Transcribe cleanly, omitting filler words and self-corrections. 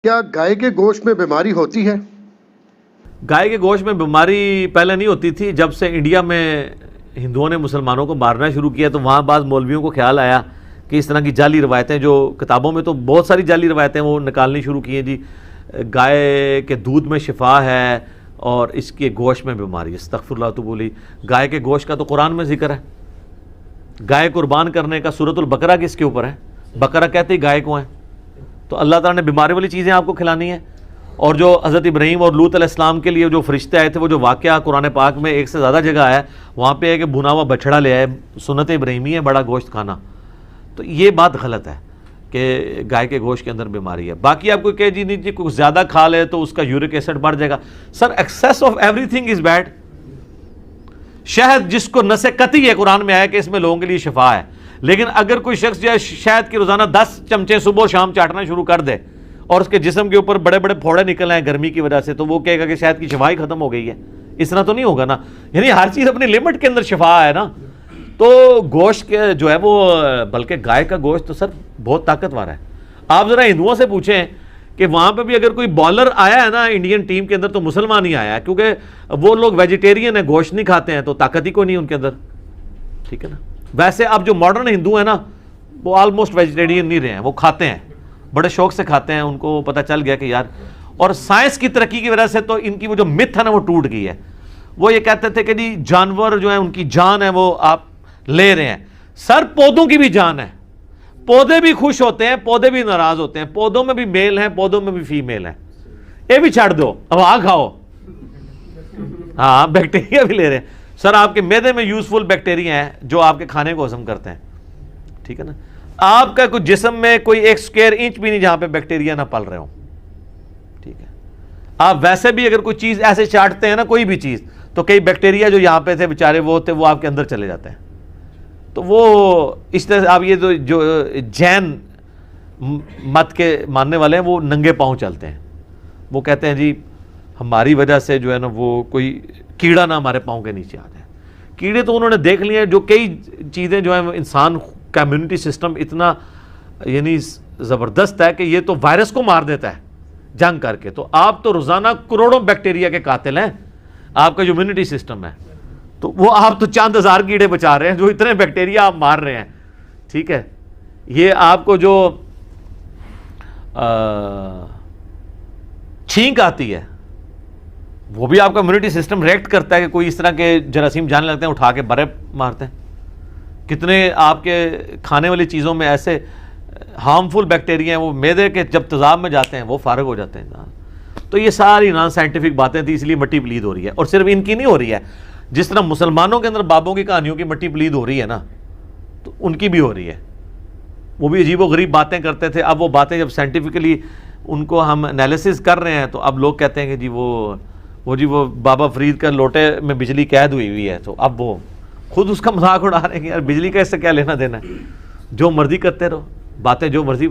کیا گائے کے گوشت میں بیماری ہوتی ہے؟ گائے کے گوشت میں بیماری پہلے نہیں ہوتی تھی. جب سے انڈیا میں ہندوؤں نے مسلمانوں کو مارنا شروع کیا تو وہاں بعض مولویوں کو خیال آیا کہ اس طرح کی جعلی روایتیں, جو کتابوں میں تو بہت ساری جعلی روایتیں وہ نکالنی شروع کی ہیں. جی گائے کے دودھ میں شفا ہے اور اس کے گوشت میں بیماری ہے. استغفر اللہ تو بولی. گائے کے گوشت کا تو قرآن میں ذکر ہے. گائے قربان کرنے کا سورۃ البقرہ کس کے اوپر ہے؟ بقرہ کہتے ہی گائے کو ہیں. تو اللہ تعالیٰ نے بیماری والی چیزیں آپ کو کھلانی ہیں. اور جو حضرت ابراہیم اور لوط علیہ السلام کے لیے جو فرشتے آئے تھے, وہ جو واقعہ قرآن پاک میں ایک سے زیادہ جگہ آیا, وہاں پہ ہے کہ بھنا ہوا بچڑا لے آئے, سنت ابراہیمی ہے بڑا گوشت کھانا. تو یہ بات غلط ہے کہ گائے کے گوشت کے اندر بیماری ہے. باقی آپ کو کہ جی نہیں جی کچھ زیادہ کھا لے تو اس کا یورک ایسڈ بڑھ جائے گا. Sir excess of everything is bad. شہد جس کو نس قطعی ہے قرآن میں آیا کہ اس میں لوگوں کے لیے شفا ہے, لیکن اگر کوئی شخص جو ہے شہد کی روزانہ 10 چمچے صبح و شام چاٹنا شروع کر دے اور اس کے جسم کے اوپر بڑے بڑے پھوڑے نکل آئے گرمی کی وجہ سے, تو وہ کہے گا کہ شہد کی شفا ہی ختم ہو گئی ہے. اس طرح تو نہیں ہوگا نا. یعنی ہر چیز اپنی لمٹ کے اندر شفا ہے نا. تو گوشت کے جو ہے وہ, بلکہ گائے کا گوشت تو سر بہت طاقتور ہے. آپ ذرا ہندوؤں سے پوچھیں کہ وہاں پہ بھی اگر کوئی بالر آیا ہے نا انڈین ٹیم کے اندر تو مسلمان ہی آیا ہے, کیونکہ وہ لوگ ویجیٹیرین ہیں, گوشت نہیں کھاتے ہیں, تو طاقت ہی کوئی نہیں ان کے اندر. ٹھیک ہے نا. ویسے اب جو ماڈرن ہندو ہیں نا وہ آلموسٹ ویجیٹیرین نہیں رہے ہیں, وہ کھاتے ہیں, بڑے شوق سے کھاتے ہیں. ان کو پتہ چل گیا کہ یار, اور سائنس کی ترقی کی وجہ سے تو ان کی وہ جو متھ ہے نا وہ ٹوٹ گئی ہے. وہ یہ کہتے تھے کہ جی جانور جو ہیں ان کی جان ہے وہ آپ لے رہے ہیں. سر پودوں کی بھی جان ہے. پودے بھی خوش ہوتے ہیں, پودے بھی ناراض ہوتے ہیں, پودوں میں بھی میل ہیں, پودوں میں بھی فیمیل ہیں. یہ بھی چھڑ دو, اب آ کھاؤ. ہاں بیکٹیریا بھی لے رہے ہیں. سر آپ کے معدے میں یوزفل بیکٹیریا ہیں جو آپ کے کھانے کو ہضم کرتے ہیں. ٹھیک ہے نا. آپ کا کوئی جسم میں کوئی 1 اسکوائر انچ بھی نہیں جہاں پہ بیکٹیریا نہ پل رہے ہوں. ٹھیک ہے. آپ ویسے بھی اگر کوئی چیز ایسے چاٹتے ہیں نا, کوئی بھی چیز, تو کئی بیکٹیریا جو یہاں پہ تھے بیچارے وہ تھے, وہ آپ کے اندر چلے جاتے ہیں. تو وہ اس طرح سے آپ یہ جو جین مت کے ماننے والے ہیں وہ ننگے پاؤں چلتے ہیں. وہ کہتے ہیں جی ہماری وجہ سے جو ہے نا وہ کوئی کیڑا نہ ہمارے پاؤں کے نیچے آ جائے. کیڑے تو انہوں نے دیکھ لیے, جو کئی چیزیں جو ہیں انسان کا امیونٹی سسٹم اتنا یعنی زبردست ہے کہ یہ تو وائرس کو مار دیتا ہے جنگ کر کے. تو آپ تو روزانہ کروڑوں بیکٹیریا کے قاتل ہیں. آپ کا جو امیونٹی سسٹم ہے تو وہ آپ تو چند ہزار کیڑے بچا رہے ہیں, جو اتنے بیکٹیریا آپ مار رہے ہیں. ٹھیک ہے. یہ آپ کو جو چھینک آتی ہے وہ بھی آپ کا امیونٹی سسٹم ریئیکٹ کرتا ہے کہ کوئی اس طرح کے جراثیم جانے لگتے ہیں, اٹھا کے برے مارتے ہیں. کتنے آپ کے کھانے والی چیزوں میں ایسے ہارمفل بیکٹیریا ہیں, وہ معدے کے جب تیزاب میں جاتے ہیں وہ فارغ ہو جاتے ہیں. تو یہ ساری نان سائنٹیفک باتیں تھیں, اس لیے مٹی پلید ہو رہی ہے. اور صرف ان کی نہیں ہو رہی ہے, جس طرح مسلمانوں کے اندر بابوں کی کہانیوں کی مٹی پلید ہو رہی ہے نا, تو ان کی بھی ہو رہی ہے. وہ بھی عجیب و غریب باتیں کرتے تھے. اب وہ باتیں جب سائنٹیفکلی ان کو ہم انالیسس کر رہے ہیں تو اب لوگ کہتے ہیں کہ جی وہ بابا فرید کا لوٹے میں بجلی قید ہوئی ہے. تو اب وہ خود اس کا مذاق اڑا رہے ہیں کہ یار بجلی کا اس سے کیا لینا دینا ہے, جو مرضی کرتے رہو, باتیں جو مرضی